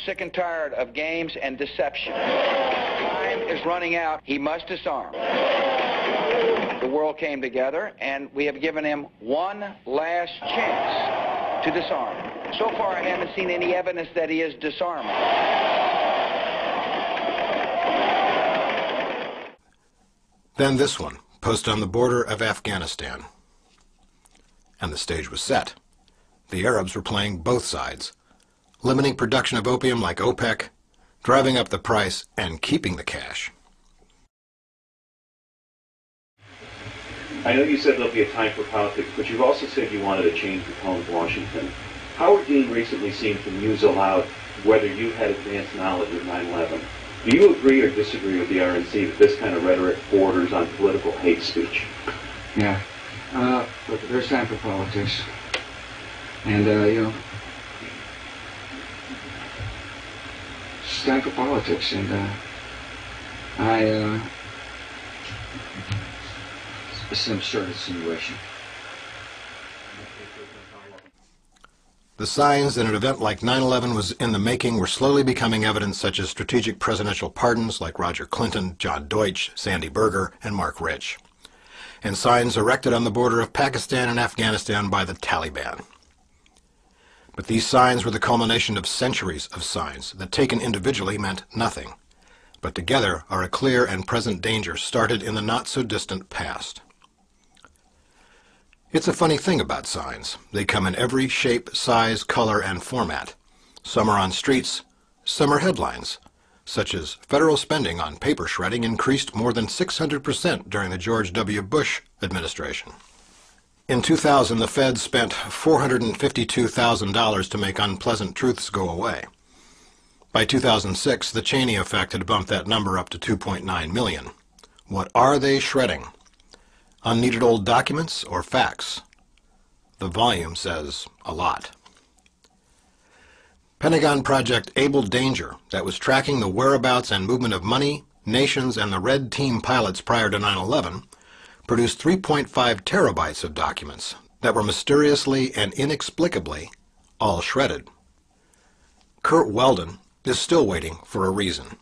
sick and tired of games and deception. Time is running out. He must disarm. The world came together, and we have given him one last chance to disarm. So far, I haven't seen any evidence that he is disarming. Then this one, posted on the border of Afghanistan. And the stage was set. The Arabs were playing both sides, limiting production of opium like OPEC, driving up the price, and keeping the cash. I know you said there'll be a time for politics, but you've also said you wanted to change the tone of Washington. Howard Dean recently seemed to muse aloud whether you had advanced knowledge of 9/11. Do you agree or disagree with the RNC that this kind of rhetoric borders on political hate speech? Yeah. Look, there's time for politics. And, you know, it's time for politics. And, it's some sort of insinuation. The signs that an event like 9/11 was in the making were slowly becoming evident, such as strategic presidential pardons like Roger Clinton, John Deutsch, Sandy Berger, and Mark Rich, and signs erected on the border of Pakistan and Afghanistan by the Taliban. But these signs were the culmination of centuries of signs that taken individually meant nothing, but together are a clear and present danger started in the not-so-distant past. It's a funny thing about signs. They come in every shape, size, color, and format. Some are on streets, some are headlines, such as federal spending on paper shredding increased more than 600% during the George W. Bush administration. In 2000, the Fed spent $452,000 to make unpleasant truths go away. By 2006, the Cheney effect had bumped that number up to 2.9 million. What are they shredding? Unneeded old documents or facts? The volume says a lot. Pentagon Project Able Danger, that was tracking the whereabouts and movement of money, nations, and the Red Team pilots prior to 9/11, produced 3.5 terabytes of documents that were mysteriously and inexplicably all shredded. Kurt Weldon is still waiting for a reason.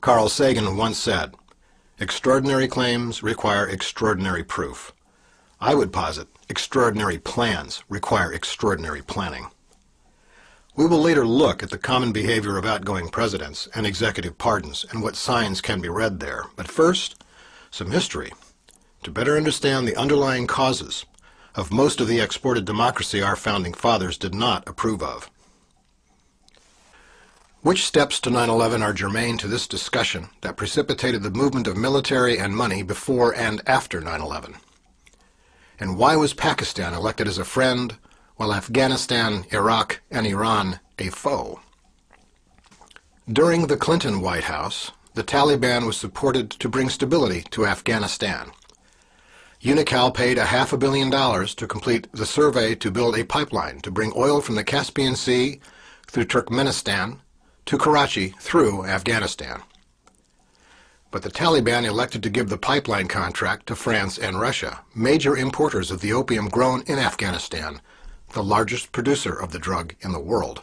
Carl Sagan once said, "Extraordinary claims require extraordinary proof." I would posit extraordinary plans require extraordinary planning. We will later look at the common behavior of outgoing presidents and executive pardons and what signs can be read there. But first, some history to better understand the underlying causes of most of the exported democracy our founding fathers did not approve of. Which steps to 9/11 are germane to this discussion that precipitated the movement of military and money before and after 9/11? And why was Pakistan elected as a friend, while Afghanistan, Iraq, and Iran a foe? During the Clinton White House, the Taliban was supported to bring stability to Afghanistan. Unocal paid $500 million to complete the survey to build a pipeline to bring oil from the Caspian Sea through Turkmenistan to Karachi through Afghanistan. But the Taliban elected to give the pipeline contract to France and Russia, major importers of the opium grown in Afghanistan, the largest producer of the drug in the world.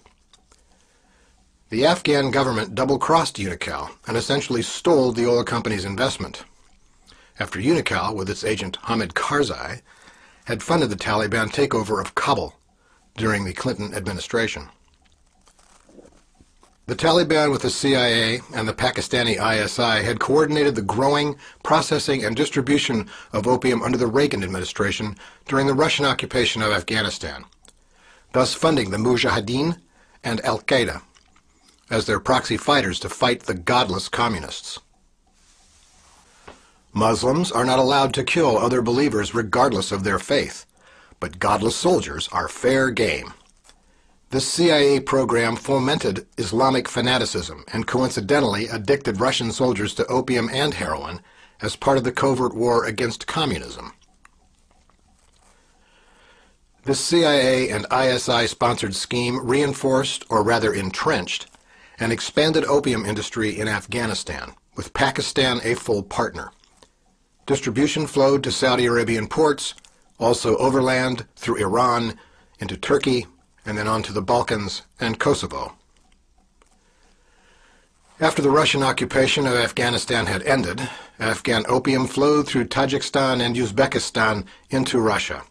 The Afghan government double-crossed Unocal and essentially stole the oil company's investment, after Unocal, with its agent Hamid Karzai, had funded the Taliban takeover of Kabul during the Clinton administration. The Taliban, with the CIA and the Pakistani ISI, had coordinated the growing, processing, and distribution of opium under the Reagan administration during the Russian occupation of Afghanistan, thus funding the Mujahideen and Al-Qaeda as their proxy fighters to fight the godless communists. Muslims are not allowed to kill other believers regardless of their faith, but godless soldiers are fair game. This CIA program fomented Islamic fanaticism and coincidentally addicted Russian soldiers to opium and heroin as part of the covert war against communism. This CIA and ISI-sponsored scheme reinforced, or rather entrenched, an expanded opium industry in Afghanistan, with Pakistan a full partner. Distribution flowed to Saudi Arabian ports, also overland through Iran, into Turkey, and then on to the Balkans and Kosovo. After the Russian occupation of Afghanistan had ended, Afghan opium flowed through Tajikistan and Uzbekistan into Russia.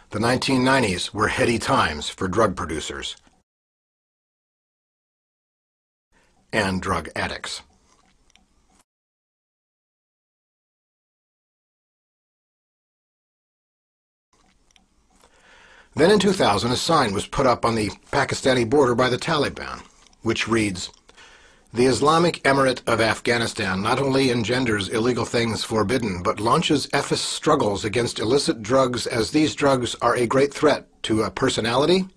The 1990s were heady times for drug producers and drug addicts. Then in 2000, a sign was put up on the Pakistani border by the Taliban, which reads, "The Islamic Emirate of Afghanistan not only engenders illegal things forbidden, but launches effortless struggles against illicit drugs, as these drugs are a great threat to personality,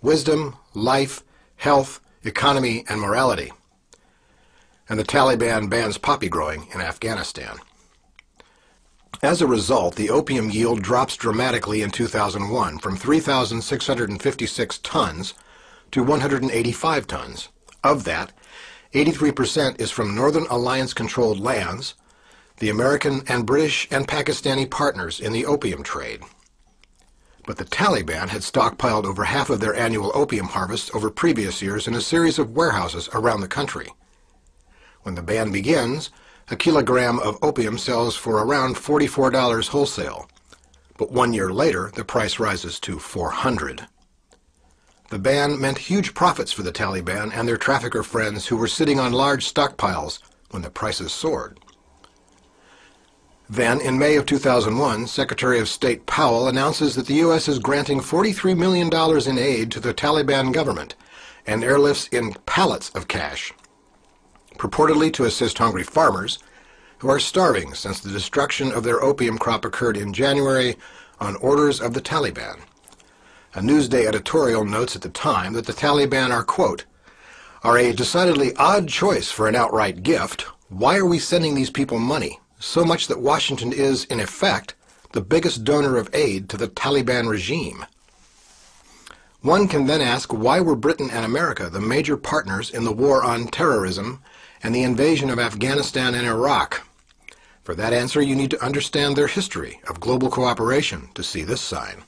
wisdom, life, health, economy, and morality." And the Taliban bans poppy growing in Afghanistan. As a result, the opium yield drops dramatically in 2001 from 3,656 tons to 185 tons. Of that, 83% is from Northern Alliance-controlled lands, the American and British and Pakistani partners in the opium trade. But the Taliban had stockpiled over half of their annual opium harvest over previous years in a series of warehouses around the country. When the ban begins, a kilogram of opium sells for around $44 wholesale, but 1 year later the price rises to $400. The ban meant huge profits for the Taliban and their trafficker friends who were sitting on large stockpiles when the prices soared. Then, in May of 2001, Secretary of State Powell announces that the U.S. is granting $43 million in aid to the Taliban government and airlifts in pallets of cash, purportedly to assist hungry farmers who are starving since the destruction of their opium crop occurred in January on orders of the Taliban. A Newsday editorial notes at the time that the Taliban are, quote, "are a decidedly odd choice for an outright gift. Why are we sending these people money? So much that Washington is, in effect, the biggest donor of aid to the Taliban regime." One can then ask, why were Britain and America the major partners in the war on terrorism and the invasion of Afghanistan and Iraq? For that answer, you need to understand their history of global cooperation to see this sign.